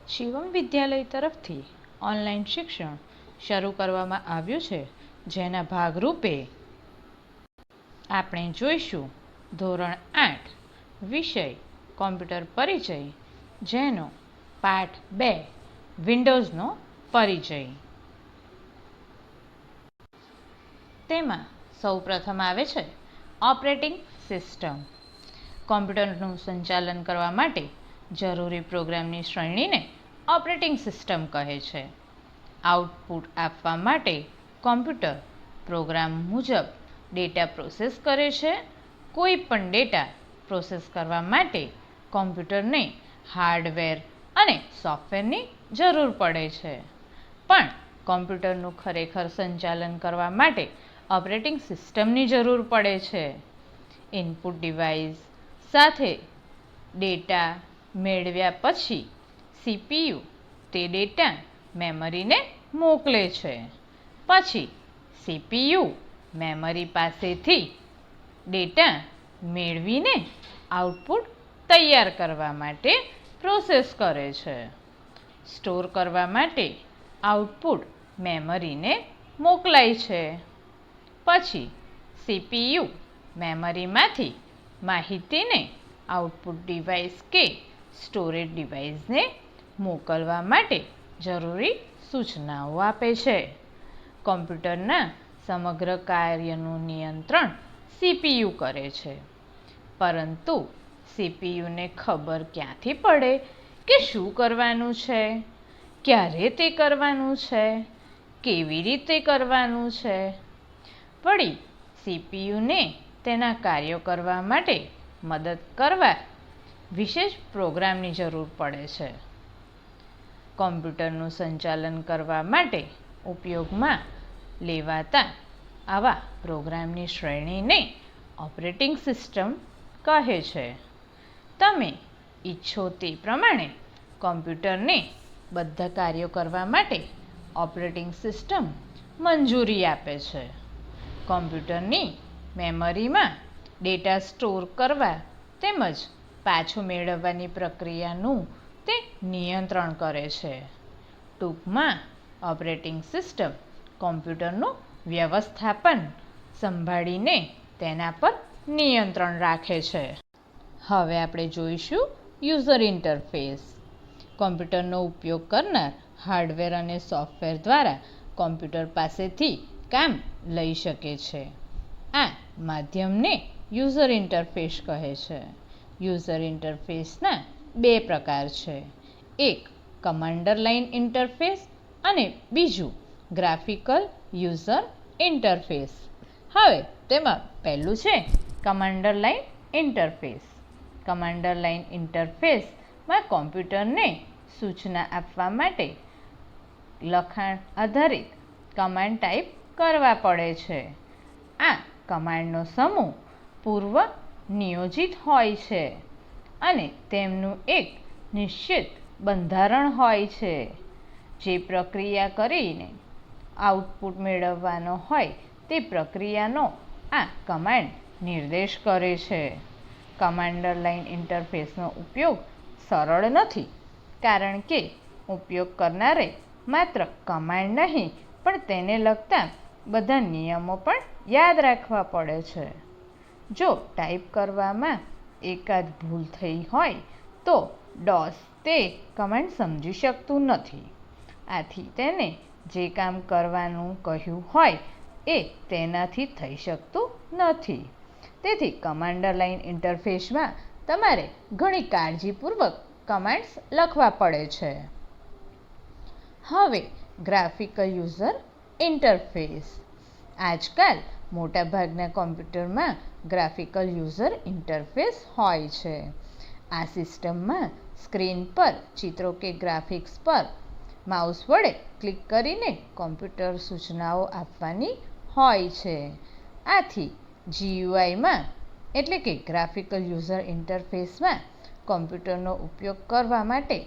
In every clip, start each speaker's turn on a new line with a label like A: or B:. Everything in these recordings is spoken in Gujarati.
A: શિવમ વિદ્યાલય તરફથી ઓનલાઈન શિક્ષણ શરૂ કરવામાં આવ્યું છે, જેના ભાગરૂપે આપણે જોઈશું ધોરણ 8 વિષય કોમ્પ્યુટર પરિચય, જેનો પાઠ 2 વિન્ડોઝનો પરિચય. તેમાં સૌપ્રથમ આવે છે ઓપરેટિંગ સિસ્ટમ. કોમ્પ્યુટરનું સંચાલન કરવા માટે જરૂરી પ્રોગ્રામની શ્રેણીને ઓપરેટિંગ સિસ્ટમ કહે છે. આઉટપુટ આપવા માટે કોમ્પ્યુટર પ્રોગ્રામ મુજબ ડેટા પ્રોસેસ કરે છે. કોઈ પણ ડેટા પ્રોસેસ કરવા માટે કોમ્પ્યુટરને હાર્ડવેર અને સોફ્ટવેરની જરૂર પડે છે, પણ કોમ્પ્યુટરનું ખરેખર સંચાલન કરવા માટે ઓપરેટિંગ સિસ્ટમની જરૂર પડે છે. ઇનપુટ ડિવાઇસ સાથે ડેટા મેળવ્યા પછી સીપીયુ તે ડેટા મેમરીને મોકલે છે. પછી સીપીયુ મેમરી પાસેથી ડેટા મેળવીને આઉટપુટ તૈયાર કરવા માટે પ્રોસેસ કરે છે. સ્ટોર કરવા માટે આઉટપુટ મેમરીને મોકલાય છે. પછી સીપીયુ મેમરીમાંથી માહિતીને આઉટપુટ ડિવાઇસ કે સ્ટોરેજ ડિવાઇસને મોકલવા માટે જરૂરી સૂચનાઓ આપે છે. કોમ્પ્યુટરના સમગ્ર કાર્યનું નિયંત્રણ સીપીયુ કરે છે, પરંતુ સીપીયુને ખબર ક્યાંથી પડે કે શું કરવાનું છે, ક્યારે તે કરવાનું છે, કેવી રીતે કરવાનું છે? વળી સીપીયુને તેના કાર્યો કરવા માટે મદદ કરવા વિશેષ પ્રોગ્રામની જરૂર પડે છે. કોમ્પ્યુટરનું સંચાલન કરવા માટે ઉપયોગમાં લેવાતા આવા પ્રોગ્રામની શ્રેણીને ઓપરેટિંગ સિસ્ટમ કહે છે. તમે ઈચ્છો તે પ્રમાણે કોમ્પ્યુટરને બધા કાર્યો કરવા માટે ઓપરેટિંગ સિસ્ટમ મંજૂરી આપે છે. કોમ્પ્યુટરની મેમરીમાં ડેટા સ્ટોર કરવા તેમજ પાછો મેળવવાની પ્રક્રિયાનું તે નિયંત્રણ કરે છે. ટૂંકમાં ઓપરેટિંગ સિસ્ટમ કોમ્પ્યુટરનું વ્યવસ્થાપન સંભાળીને તેના પર નિયંત્રણ રાખે છે. હવે આપણે જોઈશું યુઝર ઇન્ટરફેસ. કોમ્પ્યુટરનો ઉપયોગ કરનાર હાર્ડવેર અને સોફ્ટવેર દ્વારા કોમ્પ્યુટર પાસેથી કામ લઈ શકે છે. આ માધ્યમને યુઝર ઇન્ટરફેસ કહે છે. યુઝર ઇન્ટરફેસના બે પ્રકાર છે. એક કમાન્ડર લાઇન ઇન્ટરફેસ અને બીજું ગ્રાફિકલ યુઝર ઇન્ટરફેસ. હવે તેમાં પહેલું છે commander line interface. Commander line ઇન્ટરફેસમાં કોમ્પ્યુટરને સૂચના આપવા માટે લખાણ આધારિત કમાન્ડ ટાઈપ કરવા પડે છે. આ કમાન્ડનો સમૂહ પૂર્વ નિયોજિત હોય છે અને તેમનું એક નિશ્ચિત બંધારણ હોય છે. જે પ્રક્રિયા કરીને આઉટપુટ મેળવવાનો હોય તે પ્રક્રિયાનો આ કમાન્ડ નિર્દેશ કરે છે. કમાન્ડર લાઇન ઇન્ટરફેસનો ઉપયોગ સરળ નથી, કારણ કે ઉપયોગ કરનારે માત્ર કમાન્ડ નહીં પણ તેને લગતા બધા નિયમો પણ યાદ રાખવા પડે છે. જો ટાઈપ કરવામાં એકાદ ભૂલ થઈ હોય તો ડોસ તે કમાન્ડ સમજી શકતું નથી. આથી તેને જે કામ કરવાનું કહ્યું હોય એ તેનાથી થઈ શકતું નથી. તેથી કમાન્ડર લાઇન ઇન્ટરફેસમાં તમારે ઘણી કાળજીપૂર્વક કમાન્ડ્સ લખવા પડે છે. હવે ગ્રાફિકલ યુઝર ઇન્ટરફેસ. આજકાલ મોટાભાગના કોમ્પ્યુટરમાં ગ્રાફિકલ યુઝર ઇન્ટરફેસ હોય છે. આ સિસ્ટમમાં સ્ક્રીન પર ચિત્રો કે ગ્રાફિક્સ પર માઉસ વડે ક્લિક કરીને કોમ્પ્યુટર સૂચનાઓ આપવાની હોય છે. આથી જીયુઆઈમાં એટલે કે ગ્રાફિકલ યુઝર ઇન્ટરફેસમાં કોમ્પ્યુટરનો ઉપયોગ કરવા માટે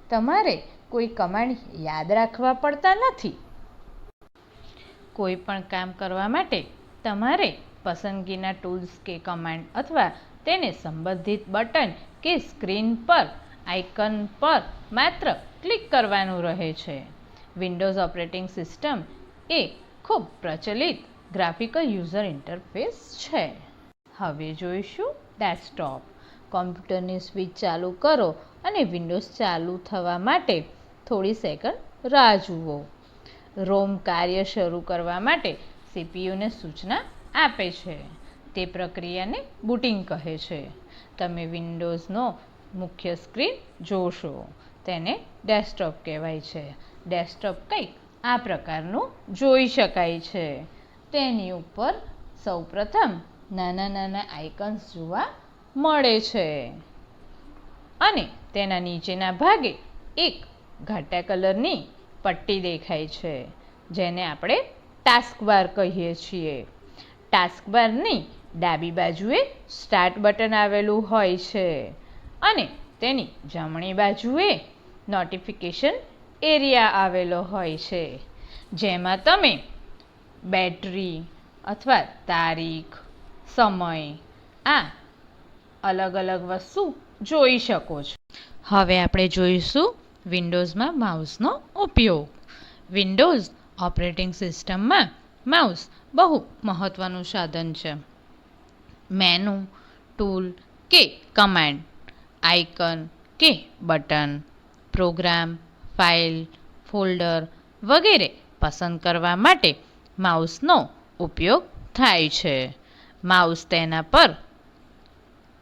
A: તમારે કોઈ કમાન્ડ યાદ રાખવા પડતા નથી. કોઈ પણ કામ કરવા માટે તમારે પસંદગીના ટૂલ્સ કે કમાન્ડ અથવા તેને સંબંધિત બટન કે સ્ક્રીન પર આઇકન પર માત્ર ક્લિક કરવાનું રહે છે. વિન્ડોઝ ઓપરેટિંગ સિસ્ટમ એ ખૂબ પ્રચલિત ગ્રાફિકલ યુઝર ઇન્ટરફેસ છે. હવે જોઈશું ડેસ્કટોપ. કોમ્પ્યુટરની સ્વિચ ચાલુ કરો અને વિન્ડોઝ ચાલુ થવા માટે થોડી સેકન્ડ રાહ જુઓ. રોમ કાર્ય શરૂ કરવા માટે સીપીયુને સૂચના આપે છે. તે પ્રક્રિયાને બુટિંગ કહે છે. તમે વિન્ડોઝનો મુખ્ય સ્ક્રીન જોશો. તેને ડેસ્કટોપ કહેવાય છે. ડેસ્કટોપ કંઈક આ પ્રકારનું જોઈ શકાય છે. તેની ઉપર સૌપ્રથમ નાના નાના આઇકન્સ જોવા મળે છે અને તેના નીચેના ભાગે એક ઘાટા કલરની પટ્ટી દેખાય છે, જેને આપણે ટાસ્કબાર કહીએ છીએ. ટાસ્કબારની ડાબી બાજુએ સ્ટાર્ટ બટન આવેલું હોય છે અને તેની જમણી બાજુએ નોટિફિકેશન એરિયા આવેલો હોય છે, જેમાં તમે બેટરી અથવા તારીખ, સમય, આ અલગ અલગ વસ્તુ જોઈ શકો છો. હવે આપણે જોઈશું વિન્ડોઝમાં માઉસનો ઉપયોગ. વિન્ડોઝ ઓપરેટિંગ સિસ્ટમમાં માઉસ બહુ મહત્ત્વનું સાધન છે. મેનુ, ટૂલ કે કમાન્ડ, આઇકન કે બટન, પ્રોગ્રામ, ફાઇલ, ફોલ્ડર વગેરે પસંદ કરવા માટે માઉસનો ઉપયોગ થાય છે. માઉસ તેના પર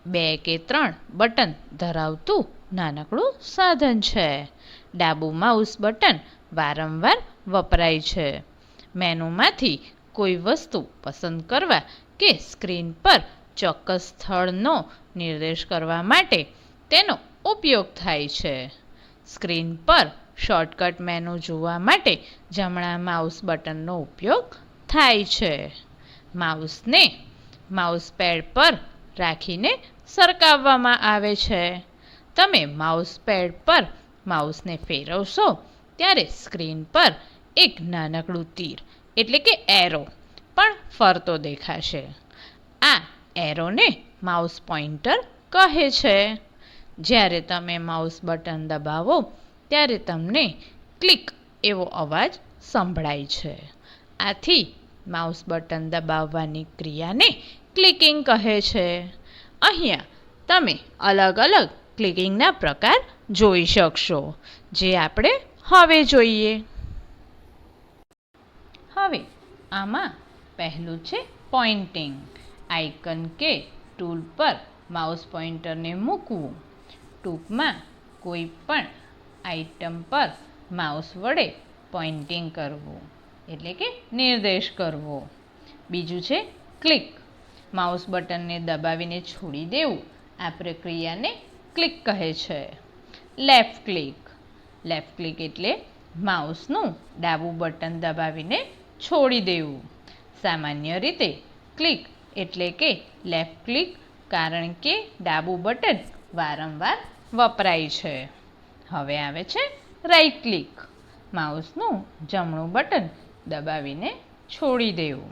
A: 2 કે 3 બટન ધરાવતું નાનકડું સાધન છે. ડાબું માઉસ બટન વારંવાર વપરાય છે. મેનુમાંથી કોઈ વસ્તુ પસંદ કરવા કે સ્ક્રીન પર ચોક્કસ સ્થળનો નિર્દેશ કરવા માટે તેનો ઉપયોગ થાય છે. સ્ક્રીન પર શોર્ટકટ મેનુ જોવા માટે જમણા માઉસ બટનનો ઉપયોગ થાય છે. માઉસને માઉસ પેડ પર રાખીને સરકાવવામાં આવે છે. તમે માઉસ પેડ પર માઉસને ફેરવશો ત્યારે સ્ક્રીન પર એક નાનકડું તીર એટલે કે એરો પણ ફરતો દેખાશે. આ એરોને માઉસ પોઇન્ટર કહે છે. જ્યારે તમે માઉસ બટન દબાવો ત્યારે તમને ક્લિક એવો અવાજ સંભળાય છે. આથી માઉસ બટન દબાવવાની ક્રિયાને ક્લિકિંગ કહે છે. અહીંયા તમે અલગ અલગ ક્લિકિંગના પ્રકાર જોઈ શકશો, જે આપણે હવે જોઈએ. હવે આમાં પહેલું છે પોઇન્ટિંગ. આઇકન કે ટૂલ પર માઉસ પોઇન્ટરને મૂકવું. ટૂંકમાં કોઈ પણ આઇટમ પર માઉસ વડે પોઇન્ટિંગ કરવું એટલે કે નિર્દેશ કરવો. બીજું છે ક્લિક. માઉસ બટનને દબાવીને છોડી દેવું. આ પ્રક્રિયાને ક્લિક કહે છે. Left click. લેફ્ટ ક્લિક એટલે માઉસનું ડાબું બટન દબાવીને છોડી દેવું. સામાન્ય રીતે ક્લિક એટલે કે લેફ્ટ ક્લિક, કારણ કે ડાબું બટન વારંવાર વપરાય છે. હવે આવે છે રાઈટ ક્લિક. માઉસનું જમણું બટન દબાવીને છોડી દેવું.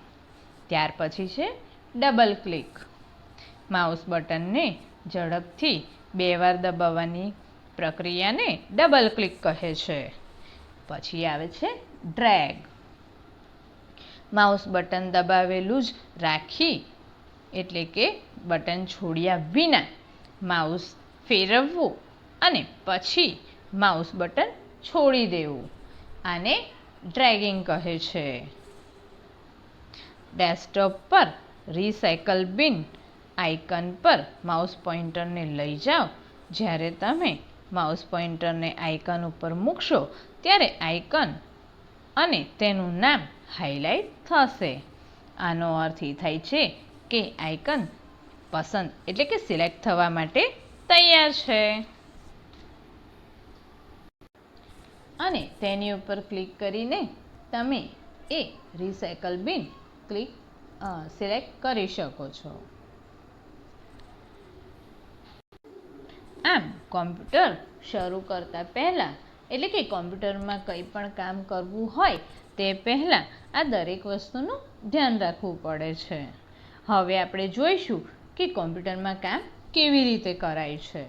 A: ત્યાર પછી છે ડબલ ક્લિક. માઉસ બટનને ઝડપથી 2 વાર દબાવવાની પ્રક્રિયાને ડબલ ક્લિક કહે છે. પછી આવે છે ડ્રેગ. માઉસ બટન દબાવેલું જ રાખી એટલે કે બટન છોડ્યા વિના માઉસ ફેરવવું અને પછી માઉસ બટન છોડી દેવું. આને ડ્રેગિંગ કહે છે. ડેસ્કટોપ પર રિસાયકલ બિન આઇકન પર માઉસ પોઇન્ટરને લઈ જાઓ. જ્યારે તમે માઉસ પોઇન્ટરને આઇકન ઉપર મૂકશો ત્યારે આઇકન અને તેનું નામ હાઇલાઇટ થશે. આનો અર્થ એ થાય છે કે આઇકન પસંદ એટલે કે સિલેક્ટ થવા માટે તૈયાર છે અને તેની ઉપર ક્લિક કરીને તમે એ રિસાયકલ બિન સિલેક્ટ કરી શકો છો. આમ કોમ્પ્યુટર શરૂ કરતાં પહેલાં એટલે કે કોમ્પ્યુટરમાં કંઈ પણ કામ કરવું હોય તે પહેલાં આ દરેક વસ્તુનું ધ્યાન રાખવું પડે છે. હવે આપણે જોઈશું કે કોમ્પ્યુટરમાં કામ કેવી રીતે કરાય છે.